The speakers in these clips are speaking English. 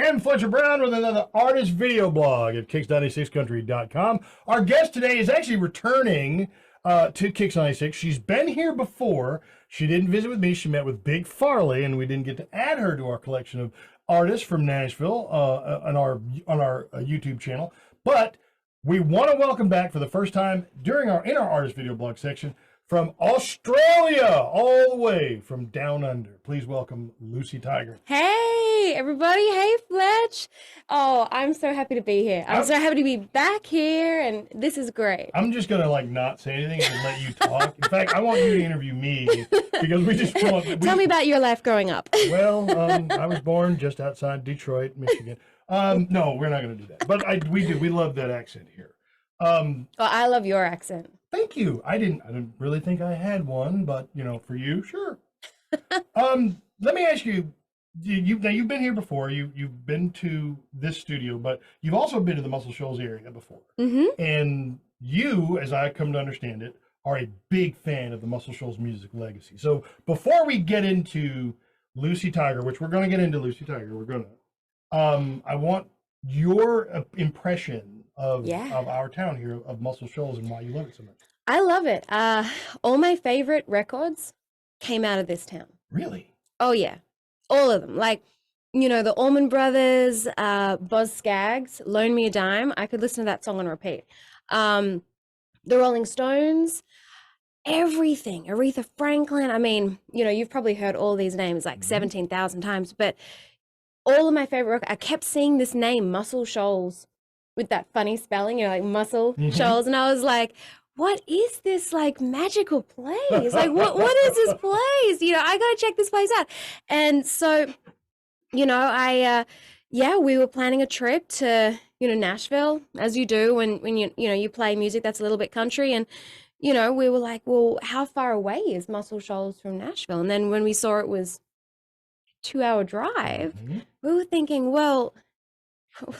And Fletcher Brown with another artist video blog at kicks96country.com. Our guest today is actually returning to Kicks 96. She's been here before. She didn't visit with me. She met with Big Farley, and we didn't get to add her to our collection of artists from Nashville on our YouTube channel. But we want to welcome back for the first time in our artist video blog section from Australia, all the way from down under. Please welcome Lucie Tiger. Hey, everybody. Hey, Fletch. Oh, I'm so happy to be here. I'm so happy to be back here, and this is great. I'm just going to, not say anything and let you talk. In fact, I want you to interview me because we just want... Tell me about your life growing up. Well, I was born just outside Detroit, Michigan. No, we're not going to do that. But we do. We love that accent here. Well, I love your accent. Thank you. I didn't really think I had one, but for you, sure. Let me ask you. You've been here before. You've been to this studio, but you've also been to the Muscle Shoals area before. Mm-hmm. And you, as I come to understand it, are a big fan of the Muscle Shoals music legacy. So before we get into Lucie Tiger, which we're going to get into Lucie Tiger, I want your impression of our town here, of Muscle Shoals, and why you love it so much. I love it. All my favorite records came out of this town. Really? Oh, yeah. All of them. The Allman Brothers, Boz Scaggs, Loan Me a Dime. I could listen to that song on repeat. The Rolling Stones, everything. Aretha Franklin. I mean, you've probably heard all these names 17,000 times, but all of my favorite records, I kept seeing this name, Muscle Shoals, with that funny spelling, Muscle Shoals. And I was like, what is this magical place? What is this place? I gotta check this place out. And so, we were planning a trip to, Nashville, as you do when you play music that's a little bit country. And, we were like, well, how far away is Muscle Shoals from Nashville? And then when we saw it was a 2-hour drive, we were thinking, well,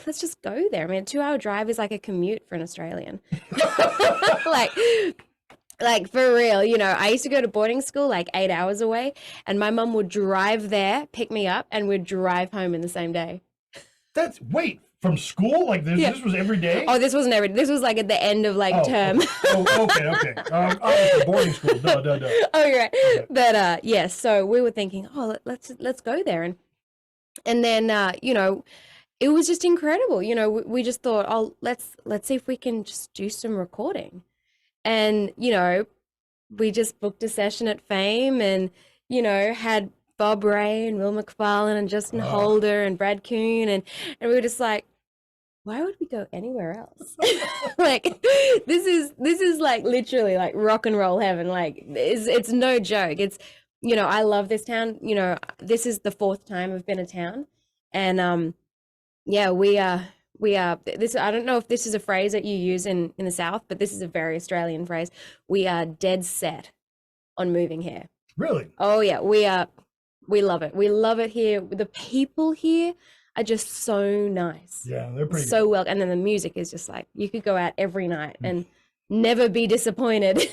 let's just go there. I mean, a 2-hour drive is like a commute for an Australian. like for real, I used to go to boarding school 8 hours away, and my mum would drive there, pick me up, and we'd drive home in the same day. From school? This was every day? Oh, this wasn't every day. This was at the end of term. Okay. Boarding school. Duh. Oh, you're right. Okay. But yes, so we were thinking, let's go there. And then, it was just incredible. We just thought, let's see if we can just do some recording. And, we just booked a session at Fame and, had Bob Ray and Will McFarlane and Justin Holder and Brad Kuhn. And we were just like, why would we go anywhere else? This is literally rock and roll heaven. It's no joke. It's, I love this town. This is the 4th time I've been to town. And, we are this. I don't know if this is a phrase that you use in the South, but this is a very Australian phrase. We are dead set on moving here. Really? Oh yeah, we are. We love it. We love it here. The people here are just so nice. Yeah, they're pretty so well. And then the music is just you could go out every night and never be disappointed.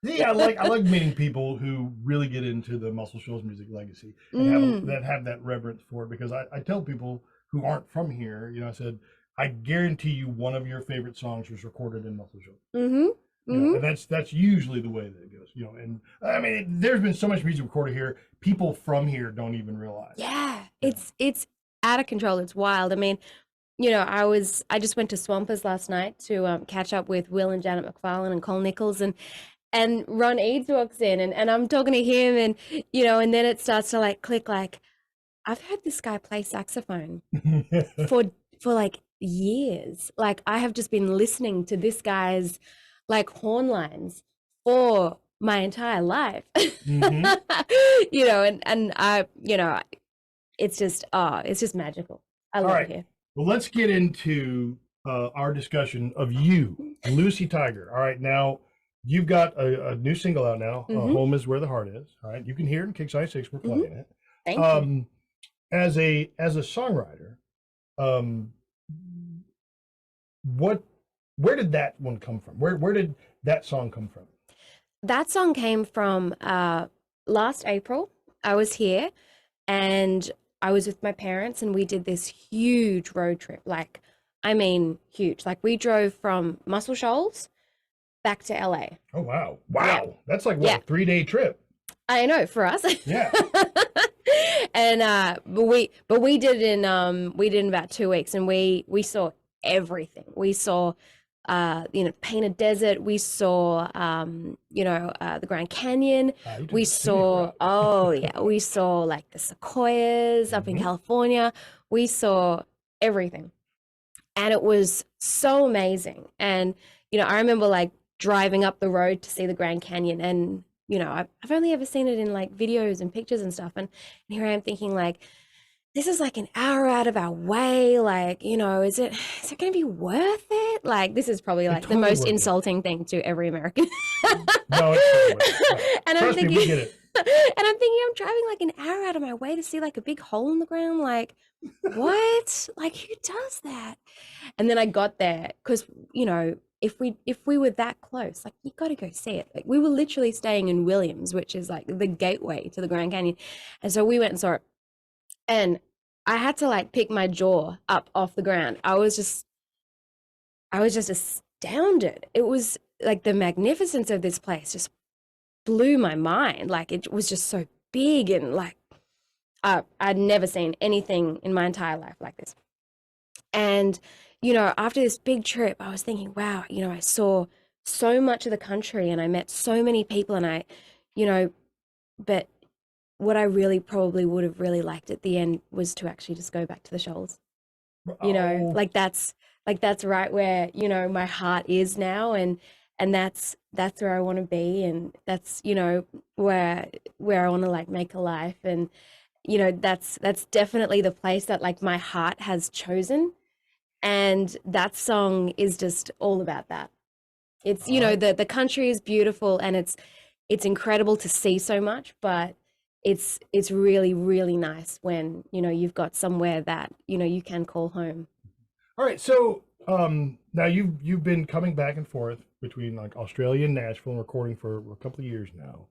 Yeah, I like meeting people who really get into the Muscle Shoals music legacy and have that reverence for it, because I tell people who aren't from here, I said, I guarantee you one of your favorite songs was recorded in Muscle Shoals. And that's usually the way that it goes. And I mean, there's been so much music recorded here, people from here don't even realize. Yeah, it's out of control. It's wild. I mean, I just went to Swampers last night to catch up with Will and Janet McFarlane and Cole Nichols, and Ron Eads walks in, and I'm talking to him, and and then it starts to click. I've heard this guy play saxophone for years. I have just been listening to this guy's horn lines for my entire life. And I, it's just magical. I love it here. Well, let's get into our discussion of you, Lucie Tiger. All right, now you've got a new single out now. Home is Where the Heart Is. All right, you can hear it in Kicks 96. We're playing it. Thank you. As a songwriter, where did that one come from? Where did that song come from? That song came from last April. I was here, and I was with my parents and we did this huge road trip. Like, I mean, huge. Like, we drove from Muscle Shoals back to LA. Oh wow, Yeah. wow, that's like what, Yeah. a 3-day trip? I know, for us. Yeah. And but we did in about 2 weeks, and we saw everything. We saw Painted Desert. We saw the Grand Canyon. You took We the scenic saw route. oh yeah, we saw like the sequoias up in Mhm. California. We saw everything. And it was so amazing. And I remember like driving up the road to see the Grand Canyon, and I've only ever seen it in like videos and pictures and stuff. And here I am thinking like, this is like an hour out of our way. Like, is it going to be worth it? Like, this is probably It's like the totally most worth it. insulting thing to every American. No, it's totally worth it. And I'm Trust me, we thinking, get it. and I'm thinking, I'm driving like an hour out of my way to see like a big hole in the ground. Like, what? Like, who does that? And then I got there because, if we were that close, like, you got to go see it. Like, we were literally staying in Williams, which is like the gateway to the Grand Canyon. And so we went and saw it. And I had to like pick my jaw up off the ground. I was just astounded. It was like the magnificence of this place just blew my mind. Like, it was just so big, and like I'd never seen anything in my entire life like this. And after this big trip, I was thinking, wow, I saw so much of the country and I met so many people, and but what I really probably would have really liked at the end was to actually just go back to the shoals. Oh, Like, that's right where my heart is now, and that's where I want to be, and that's where I want to like make a life. And that's definitely the place that like my heart has chosen, and that song is just all about that. It's the country is beautiful, and it's incredible to see so much, but it's really, really nice when you've got somewhere that you can call home. all right. So now you've been coming back and forth between like Australia and Nashville and recording for a couple of years now.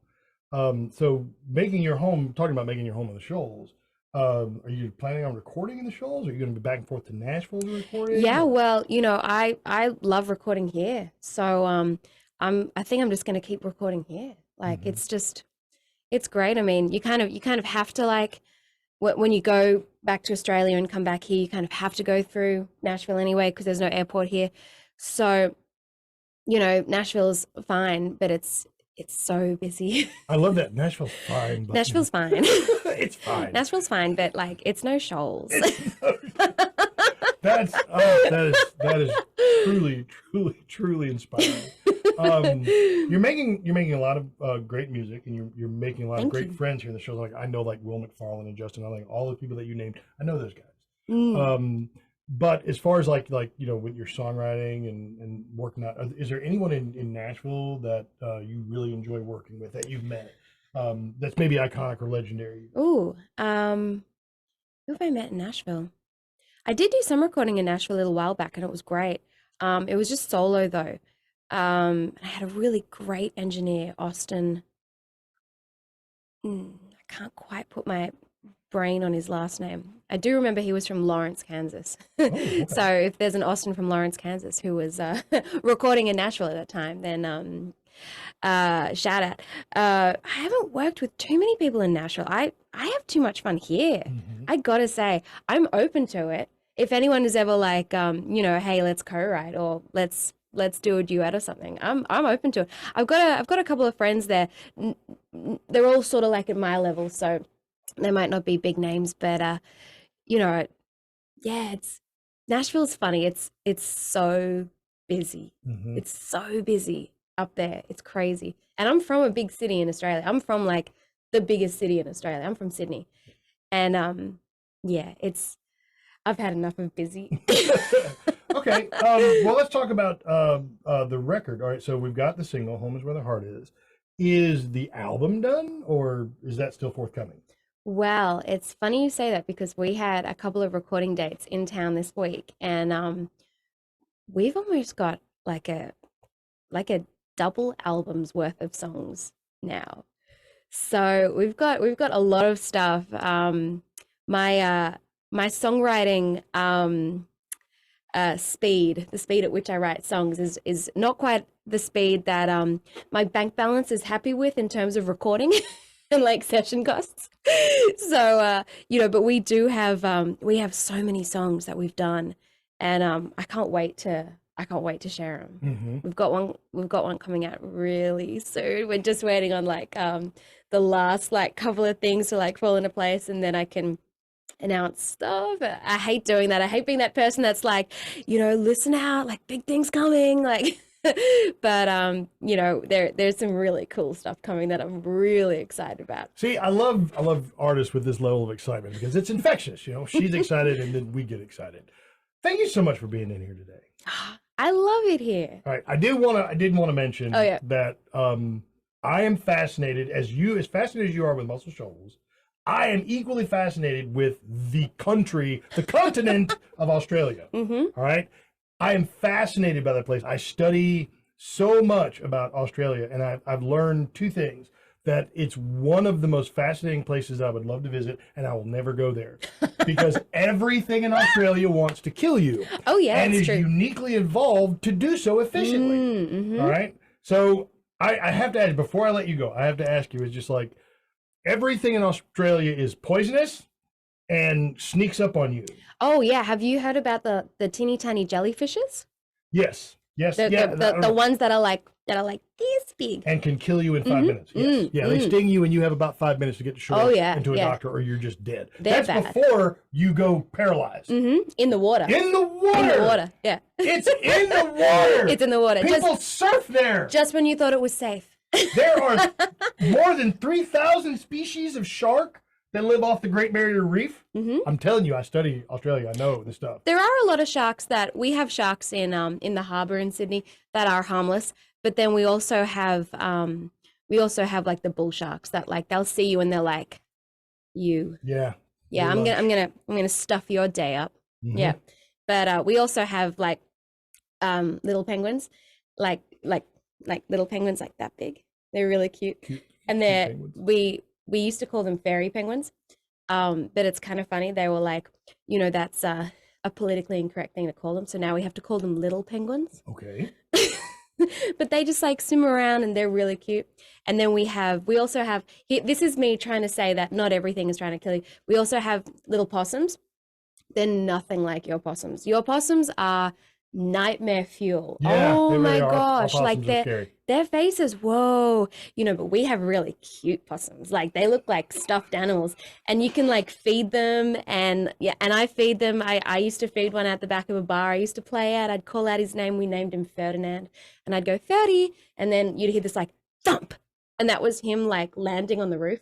So talking about making your home in the Shoals. Are you planning on recording in the Shoals? Are you going to be back and forth to Nashville to recording? Yeah, Or- well, I love recording here. So I think I'm just going to keep recording here. Like, Mhm. it's great. I mean, you kind of have to like when you go back to Australia and come back here, you kind of have to go through Nashville anyway because there's no airport here. So, Nashville's fine, but it's so busy. I love that. Nashville's fine, but Nashville's fine. it's fine. Nashville's fine, but like, it's no Shoals. That is truly, truly, truly inspiring. You're making a lot of great music, and you're making a lot of Thank great you. friends here in the shows. Like I know, like Will McFarlane and Justin, I like all the people that you named. I know those guys. Mm. But as far as like with your songwriting and working out, is there anyone in Nashville that you really enjoy working with that you've met that's maybe iconic or legendary? Ooh, who have I met in Nashville? I did do some recording in Nashville a little while back, and it was great. It was just solo though. I had a really great engineer, Austin. I can't quite put my brain on his last name. I do remember he was from Lawrence, Kansas. Oh, okay. So if there's an Austin from Lawrence, Kansas who was recording in Nashville at that time, then shout out. I haven't worked with too many people in Nashville. I have too much fun here. Mhm. I gotta say, I'm open to it. If anyone is ever like, hey, let's co-write or let's do a duet or something, I'm open to it. I've got a couple of friends there. They're all sort of like at my level, so they might not be big names, but yeah, it's Nashville's funny. It's so busy. Mhm. It's so busy up there. It's crazy. And I'm from a big city in Australia. I'm from like the biggest city in Australia. I'm from Sydney. And yeah, I've had enough of busy. Okay. Well, let's talk about the record. All right. So we've got the single, "Home Is Where the Heart Is." Is the album done, or is that still forthcoming? Well, it's funny you say that because we had a couple of recording dates in town this week, and we've almost got like a double album's worth of songs now. So we've got a lot of stuff. my songwriting speed, the speed at which I write songs is not quite the speed that my bank balance is happy with in terms of recording and like session costs. So but we do have we have so many songs that we've done, and I can't wait to share them. Mm-hmm. We've got one coming out really soon. We're just waiting on like the last like couple of things to like fall into place, and then I can announce stuff. I hate doing that. I hate being that person that's like, listen out, like big things coming, like but there's some really cool stuff coming that I'm really excited about. See, I love artists with this level of excitement because it's infectious. She's excited and then we get excited. Thank you so much for being in here today. I love it here. All right, I did want to mention that I am fascinated as fascinated as you are with Muscle Shoals. I am equally fascinated with the continent of Australia. Mm-hmm. All right. I am fascinated by that place. I study so much about Australia, and I've learned two things: that it's one of the most fascinating places I would love to visit, and I will never go there because everything in Australia wants to kill you. Oh, yeah, and is true. uniquely evolved to do so efficiently. Mm-hmm. All right. So I have to ask, before I let you go, I have to ask you, it's just like, everything in Australia is poisonous and sneaks up on you. Oh yeah, have you heard about the teeny tiny jellyfishes? Yes. The ones that are like this big and can kill you in 5 minutes. Yes. They sting you and you have about 5 minutes to get to shore and to a doctor, or you're just dead. They're That's bad. before you go paralyzed. In the water. In the water. Yeah. It's in the water. It's in the water. People surf there. Just when you thought it was safe. There are more than 3,000 species of shark that live off the Great Barrier Reef. I'm telling you, I study Australia. I know this stuff. There are a lot of sharks we have sharks in the harbour in Sydney that are harmless, but then we also have like the bull sharks that like they'll see you and they're like, yeah, I'm gonna stuff your day up. Yeah, but we also have like little penguins, like little penguins like that big. They're really cute, and we used to call them fairy penguins, but it's kind of funny. They were like, that's a politically incorrect thing to call them, so now we have to call them little penguins. Okay. But they just like swim around and they're really cute. And then we also have this is me trying to say that not everything is trying to kill you. We also have little possums. They're nothing like your possums. Your possums are nightmare fuel. Yeah, oh my really gosh, like their faces, whoa, but we have really cute possums. Like they look like stuffed animals, and you can like feed them, and I feed them. I used to feed one at the back of a bar I used to play at. I'd call out his name. We named him Ferdinand, and I'd go Ferdy, and then you'd hear this like thump, and that was him like landing on the roof.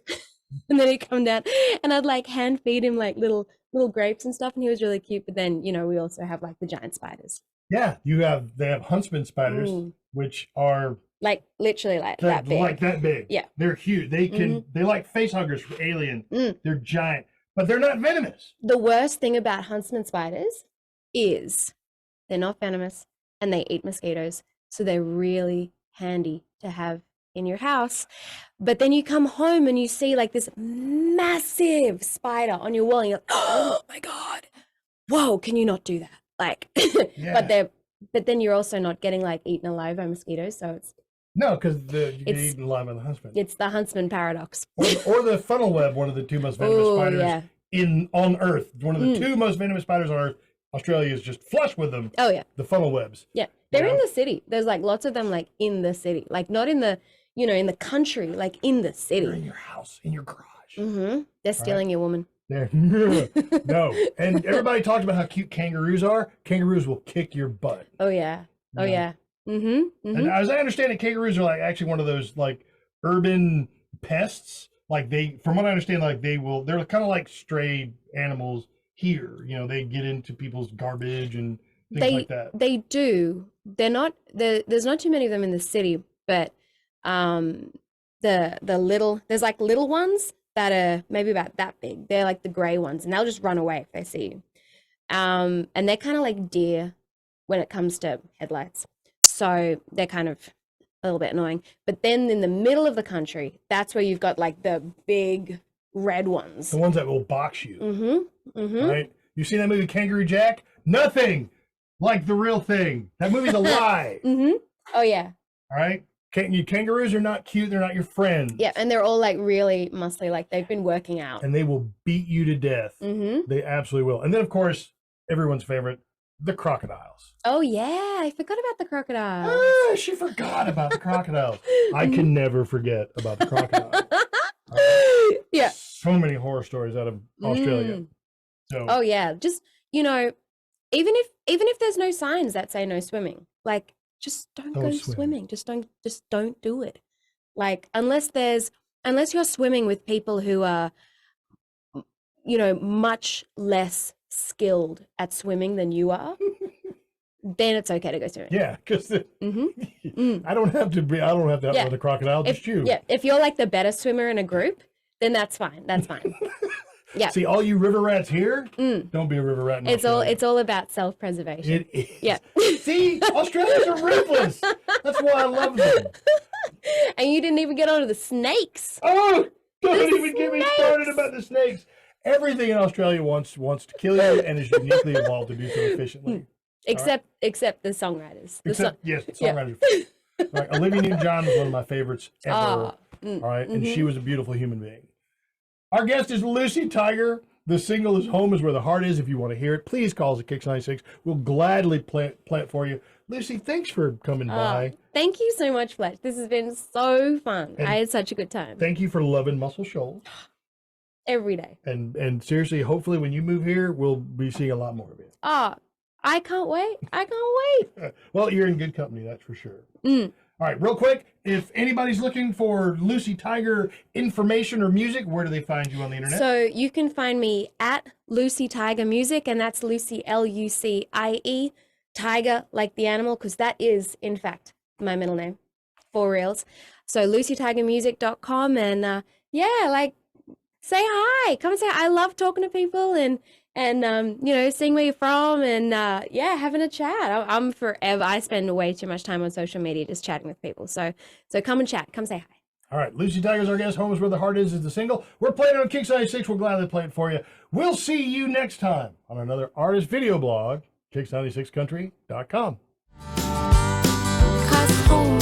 And then he'd come down, and I'd like hand feed him like little grapes and stuff, and he was really cute. But then we also have like the giant spiders. Yeah, they have huntsman spiders, which are like literally like that big. Like that big. Yeah. They're huge. They can they like face huggers from Alien. They're giant, but they're not venomous. The worst thing about huntsman spiders is they're not venomous and they eat mosquitoes. So they're really handy to have in your house. But then you come home and you see like this massive spider on your wall and you're like, oh my God, whoa, can you not do that? Like, but then you're also not getting like eaten alive by mosquitoes. So it's no, because you get eaten alive by the huntsman. It's the huntsman paradox. or the funnel web, one of the two most venomous spiders on Earth. One of the two most venomous spiders on Earth. Australia is just flush with them. Oh yeah, the funnel webs. Yeah, they're in the city. There's like lots of them like in the city, like not in the in the country, like in the city. They're in your house, in your garage. They're stealing your woman. No, and everybody talks about how cute kangaroos are. Kangaroos will kick your butt. Oh yeah. Oh yeah. And as I understand it, kangaroos are like actually one of those like urban pests. Like from what I understand, like they're kind of like stray animals here. They get into people's garbage and things like that. They do. They're not. There's not too many of them in the city, but the there's like little ones that are maybe about that big. They're like the gray ones, and they'll just run away if they see you. And they're kind of like deer when it comes to headlights. So they're kind of a little bit annoying. But then in the middle of the country, that's where you've got like the big red ones. The ones that will box you. Mm-hmm. Mm-hmm. Right? You seen that movie Kangaroo Jack? Nothing like the real thing. That movie's a lie. Mm-hmm. Oh yeah. All right? Kangaroos are not cute. They're not your friends. Yeah, and they're all like really muscly, like they've been working out. And they will beat you to death. Mm-hmm. They absolutely will. And then, of course, everyone's favorite, the crocodiles. Oh yeah, I forgot about the crocodiles. Ah, she forgot about the crocodiles. I can never forget about the crocodiles. Yeah. So many horror stories out of Australia. So Oh yeah, just even if there's no signs that say no swimming, like just don't go swim. swimming. Just don't do it. Like unless you're swimming with people who are much less skilled at swimming than you are, then it's okay to go swimming. yeah, because Mm-hmm. I don't have to have Yeah. with a crocodile, just you. Yeah, if you're like the better swimmer in a group, then that's fine. That's fine. Yeah. See, all you river rats here, Mm. don't be a river rat in It's Australia. all about self-preservation. It is. Yeah. See, Australians are ruthless. That's why I love them. And you didn't even get onto the snakes. Oh, don't The even get me started snakes. about the snakes. Everything in Australia wants to kill you and is uniquely evolved to do so efficiently. Except the songwriters. Yes, songwriters. Right, Olivia Newton-John is one of my favorites ever. All right, and she was a beautiful human being. Our guest is Lucie Tiger. The single is "Home Is Where the Heart Is." If you want to hear it, please call us at Kicks 96. We'll gladly play it for you. Lucie, thanks for coming by. Thank you so much, Fletch. This has been so fun. And I had such a good time. Thank you for loving Muscle Shoals. Every day. And seriously, hopefully when you move here, we'll be seeing a lot more of you. I can't wait. I can't wait. Well, you're in good company, that's for sure. Mm. All right, real quick, if anybody's looking for Lucie Tiger information or music, where do they find you on the internet? So you can find me at Lucie Tiger Music, and that's Lucie, Lucie, Tiger, like the animal, because that is, in fact, my middle name, for reals. So lucietigermusic.com, and say hi. Come and say hi. I love talking to people and seeing where you're from and having a chat. I'm forever. I spend way too much time on social media just chatting with people. So come and chat. Come say hi. All right, Lucie Tiger's our guest. "Home Is Where the Heart Is" the single. We're playing it on Kicks 96. We'll gladly play it for you. We'll see you next time on another artist video blog, Kicks96country.com. 'Cause home